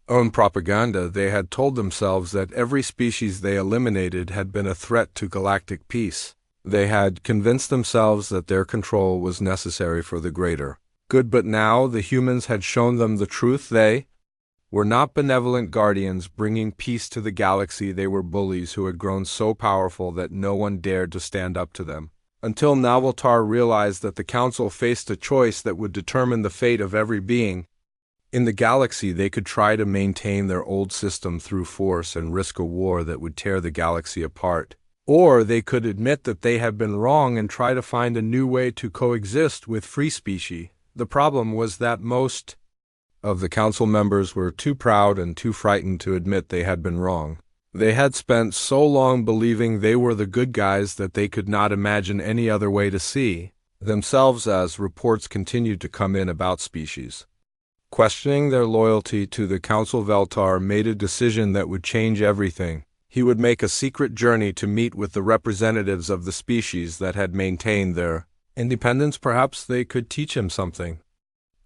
own propaganda. They had told themselves that every species they eliminated had been a threat to galactic peace. They had convinced themselves that their control was necessary for the greater good. But now the humans had shown them the truth. They were not benevolent guardians bringing peace to the galaxy. They were bullies who had grown so powerful that no one dared to stand up to them. Until Navaltar realized that the Council faced a choice that would determine the fate of every being in the galaxy. They could try to maintain their old system through force and risk a war that would tear the galaxy apart. Or they could admit that they had been wrong and try to find a new way to coexist with free species. The problem was that most of the Council members were too proud and too frightened to admit they had been wrong. They had spent so long believing they were the good guys that they could not imagine any other way to see themselves. As reports continued to come in about species questioning their loyalty to the Council, Veltar made a decision that would change everything. He would make a secret journey to meet with the representatives of the species that had maintained their independence. Perhaps they could teach him something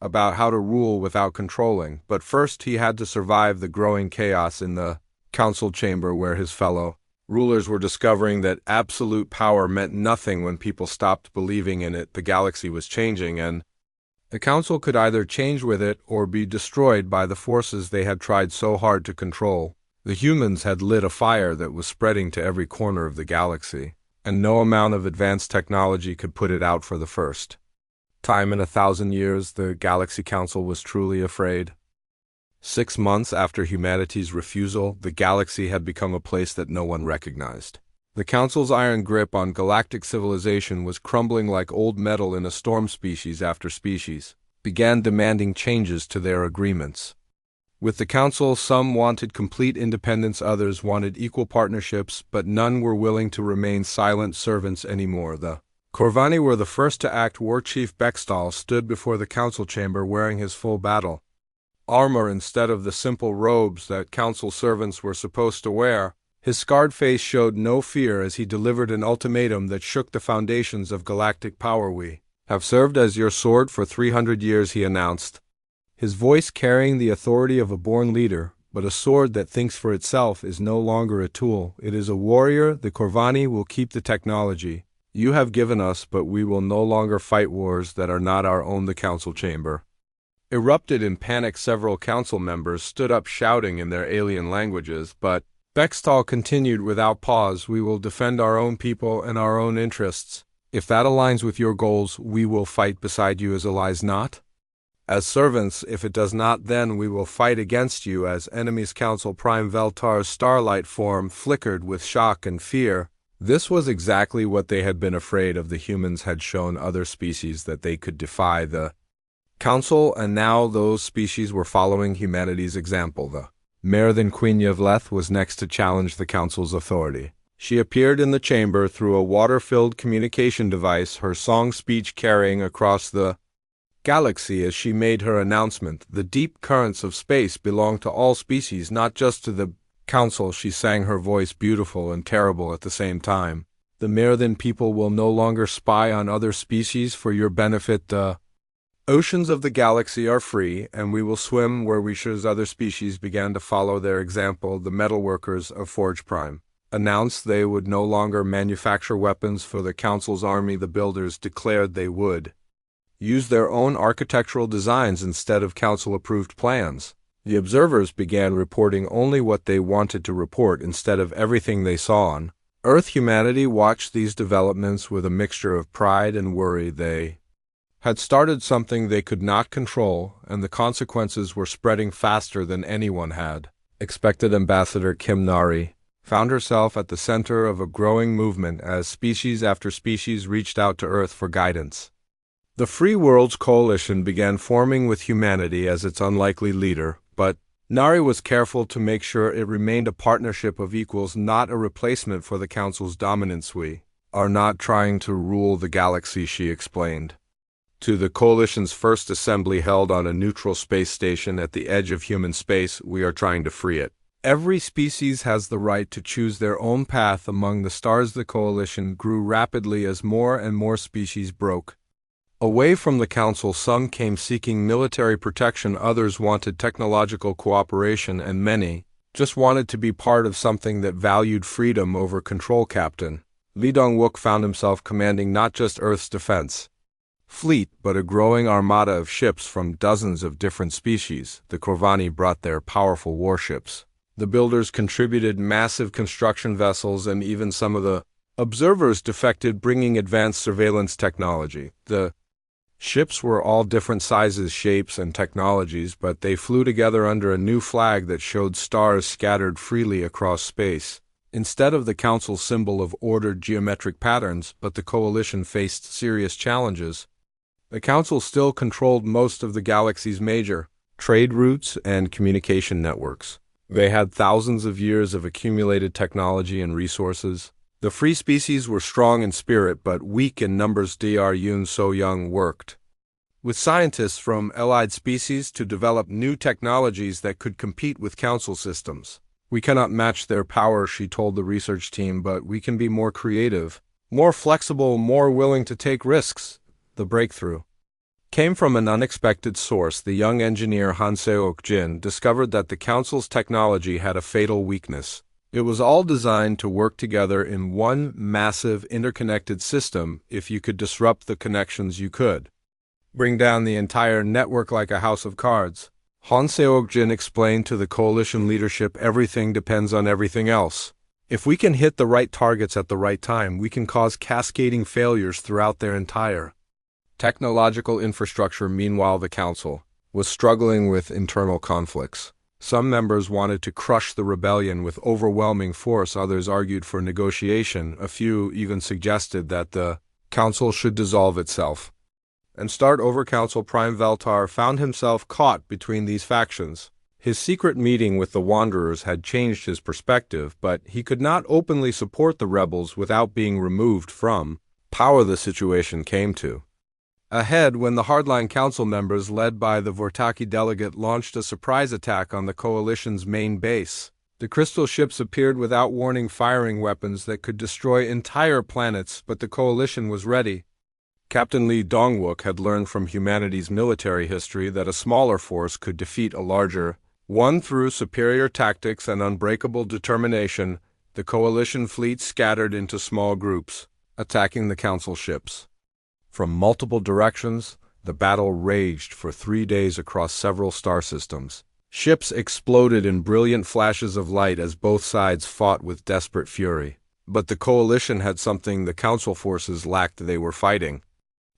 about how to rule without controlling. But first he had to survive the growing chaos in the Council chamber, where his fellow rulers were discovering that absolute power meant nothing when people stopped believing in it. The galaxy was changing, and the Council could either change with it or be destroyed by the forces they had tried so hard to control. The humans had lit a fire that was spreading to every corner of the galaxy, and no amount of advanced technology could put it out for the first time in 1,000 years the Galaxy Council was truly afraid. 6 months after humanity's refusal, the galaxy had become a place that no one recognized. The Council's iron grip on galactic civilization was crumbling like old metal in a storm. Species after species began demanding changes to their agreements. With the Council, some wanted complete independence, others wanted equal partnerships, but none were willing to remain silent servants anymore. The Corvani were the first to act. War Chief Bextal stood before the council chamber wearing his full battle armor instead of the simple robes that council servants were supposed to wear. His scarred face showed no fear as he delivered an ultimatum that shook the foundations of galactic power. "We have served as your sword for 300 years, he announced, his voice carrying the authority of a born leader. But a sword that thinks for itself is no longer a tool. It is a warrior. The Corvani will keep the technology you have given us, but we will no longer fight wars that are not our own." The council chamber erupted in panic. Several council members stood up shouting in their alien languages, but Bextal continued without pause, "We will defend our own people and our own interests. If that aligns with your goals, we will fight beside you as allies, not as servants. If it does not, then we will fight against you as enemies." Council Prime Veltar's starlight form flickered with shock and fear. This was exactly what they had been afraid of. The humans had shown other species that they could defy the Council, and now those species were following humanity's example. The Marathon Queen Yevleth was next to challenge the Council's authority. She appeared in the chamber through a water-filled communication device, her song speech carrying across the galaxy as she made her announcement. The deep currents of space belong to all species, not just to the Council. She sang, her voice beautiful and terrible at the same time. "The Marathon people will no longer spy on other species for your benefit. The oceans of the galaxy are free, and we will swim where we choose." Other species began to follow their example. The metalworkers of Forge Prime announced they would no longer manufacture weapons for the Council's army. The builders declared they would use their own architectural designs instead of Council-approved plans. The observers began reporting only what they wanted to report instead of everything they saw on Earth. Humanity watched these developments with a mixture of pride and worry. They had started something they could not control, and the consequences were spreading faster than anyone had expected. Ambassador Kim Nari found herself at the center of a growing movement as species after species reached out to Earth for guidance. The Free Worlds Coalition began forming with humanity as its unlikely leader, but Nari was careful to make sure it remained a partnership of equals, not a replacement for the Council's dominance. "We are not trying to rule the galaxy," she explained to the Coalition's first assembly held on a neutral space station at the edge of human space. "We are trying to free it. Every species has the right to choose their own path among the stars." The Coalition grew rapidly as more and more species broke away from the Council. Some came seeking military protection, others wanted technological cooperation, and many just wanted to be part of something that valued freedom over control. Captain Lee Dong-wook found himself commanding not just Earth's defense fleet, but a growing armada of ships from dozens of different species. The Corvani brought their powerful warships. The builders contributed massive construction vessels, and even some of the observers defected, bringing advanced surveillance technology. The ships were all different sizes, shapes, and technologies, but they flew together under a new flag that showed stars scattered freely across space. Instead of the Council's symbol of ordered geometric patterns, but the Coalition faced serious challenges. The Council still controlled most of the galaxy's major trade routes and communication networks. They had thousands of years of accumulated technology and resources. The free species were strong in spirit but weak in numbers. Dr. Yoon So-young worked with scientists from allied species to develop new technologies that could compete with Council systems. "We cannot match their power," she told the research team, "but we can be more creative, more flexible, more willing to take risks." The breakthrough came from an unexpected source. The young engineer Han Seok-jin discovered that the Council's technology had a fatal weakness. It was all designed to work together in one massive interconnected system. If you could disrupt the connections, you could bring down the entire network like a house of cards. Han Seok-jin explained to the Coalition leadership, "Everything depends on everything else. If we can hit the right targets at the right time, we can cause cascading failures throughout their entire technological infrastructure. Meanwhile, the Council was struggling with internal conflicts. Some members wanted to crush the rebellion with overwhelming force, others argued for negotiation, a few even suggested that the Council should dissolve itself and start over. Council Prime Veltar found himself caught between these factions. His secret meeting with the Wanderers had changed his perspective, but he could not openly support the rebels without being removed from power. The situation came to a head when the hardline council members, led by the Vortaki delegate, launched a surprise attack on the coalition's main base. The crystal ships appeared without warning, firing weapons that could destroy entire planets, but the coalition was ready. Captain Lee Dongwook had learned from humanity's military history that a smaller force could defeat a larger one through superior tactics and unbreakable determination. The coalition fleet scattered into small groups, attacking the council ships. From multiple directions, the battle raged for 3 days across several star systems. Ships exploded in brilliant flashes of light as both sides fought with desperate fury. But the coalition had something the council forces lacked. They were fighting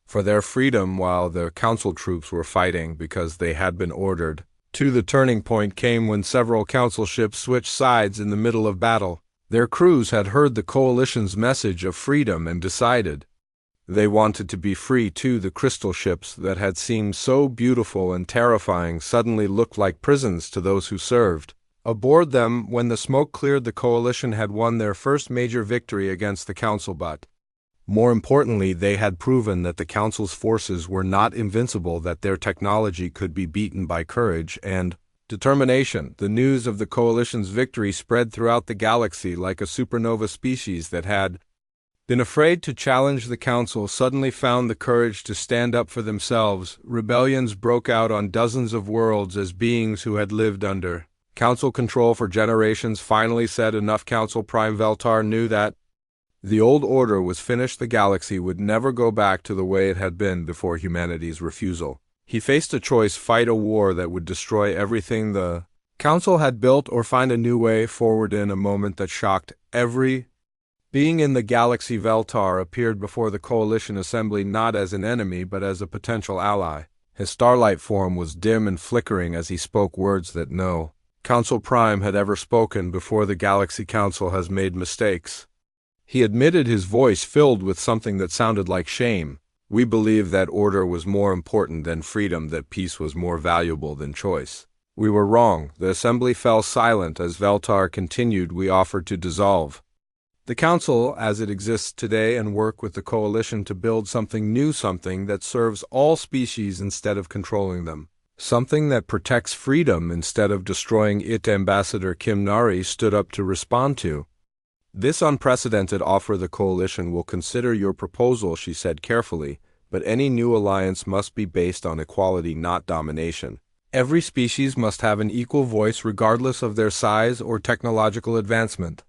for their freedom while the council troops were fighting because they had been ordered to. The turning point came when several council ships switched sides in the middle of battle. Their crews had heard the coalition's message of freedom and decided they wanted to be free too. The crystal ships that had seemed so beautiful and terrifying suddenly looked like prisons to those who served aboard them. When the smoke cleared, the coalition had won their first major victory against the council, but more importantly, they had proven that the council's forces were not invincible, that their technology could be beaten by courage and determination. The news of the coalition's victory spread throughout the galaxy like a supernova. Species that had been afraid to challenge the council suddenly found the courage to stand up for themselves. Rebellions broke out on dozens of worlds as beings who had lived under council control for generations finally said enough. Council Prime Veltar knew that the old order was finished. The galaxy would never go back to the way it had been before humanity's refusal. He faced a choice: fight a war that would destroy everything the council had built, or find a new way forward. In a moment that shocked every being in the galaxy, Veltar appeared before the coalition assembly not as an enemy but as a potential ally. His starlight form was dim and flickering as he spoke words that no Council Prime had ever spoken before. The Galaxy Council has made mistakes, he admitted, his voice filled with something that sounded like shame. We believe that order was more important than freedom, that peace was more valuable than choice. We were wrong. The assembly fell silent as Veltar continued. We offered to dissolve the council as it exists today and work with the coalition to build something new, something that serves all species instead of controlling them, something that protects freedom instead of destroying it. Ambassador Kim Nari stood up to respond to this unprecedented offer. The coalition will consider your proposal, she said carefully, but any new alliance must be based on equality, not domination. Every species must have an equal voice regardless of their size or technological advancement.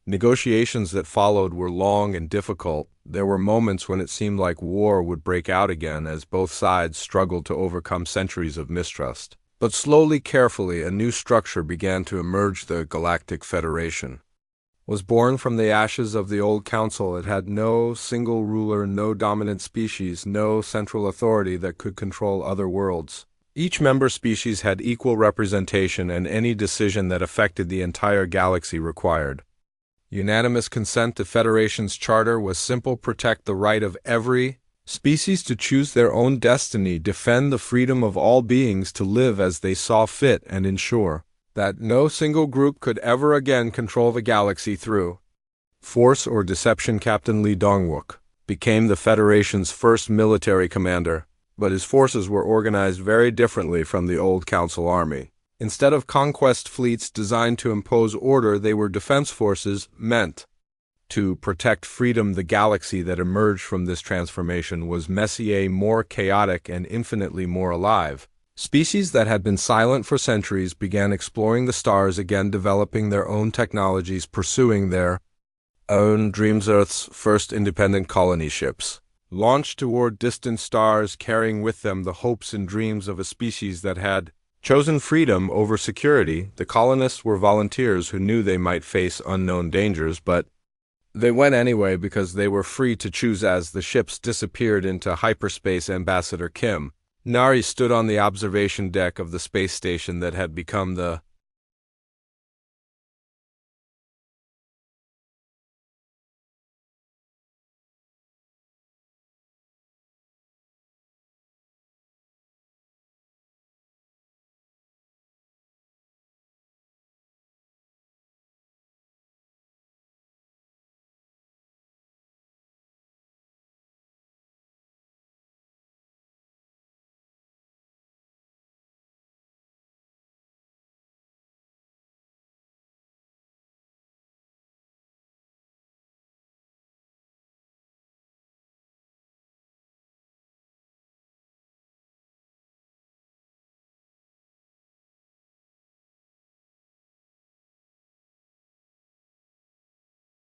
Negotiations that followed were long and difficult. There were moments when it seemed like war would break out again as both sides struggled to overcome centuries of mistrust. But slowly, carefully, a new structure began to emerge. The Galactic Federation was born from the ashes of the old council. It had no single ruler, no dominant species, no central authority that could control other worlds. Each member species had equal representation, and any decision that affected the entire galaxy required unanimous consent. The Federation's charter was simple: protect the right of every species to choose their own destiny, defend the freedom of all beings to live as they saw fit, and ensure that no single group could ever again control the galaxy through force or deception. Captain Lee Dongwook became the Federation's first military commander, but his forces were organized very differently from the old Council army. Instead of conquest fleets designed to impose order, they were defense forces meant to protect freedom. The galaxy that emerged from this transformation was messier, more chaotic and infinitely more alive. Species that had been silent for centuries began exploring the stars again, developing their own technologies, pursuing their own dreams. Earth's first independent colony ships launched toward distant stars, carrying with them the hopes and dreams of a species that had chosen freedom over security. The colonists were volunteers who knew they might face unknown dangers, but They went anyway because they were free to choose. As the ships disappeared into hyperspace, Ambassador Kim Nari stood on the observation deck of the space station that had become the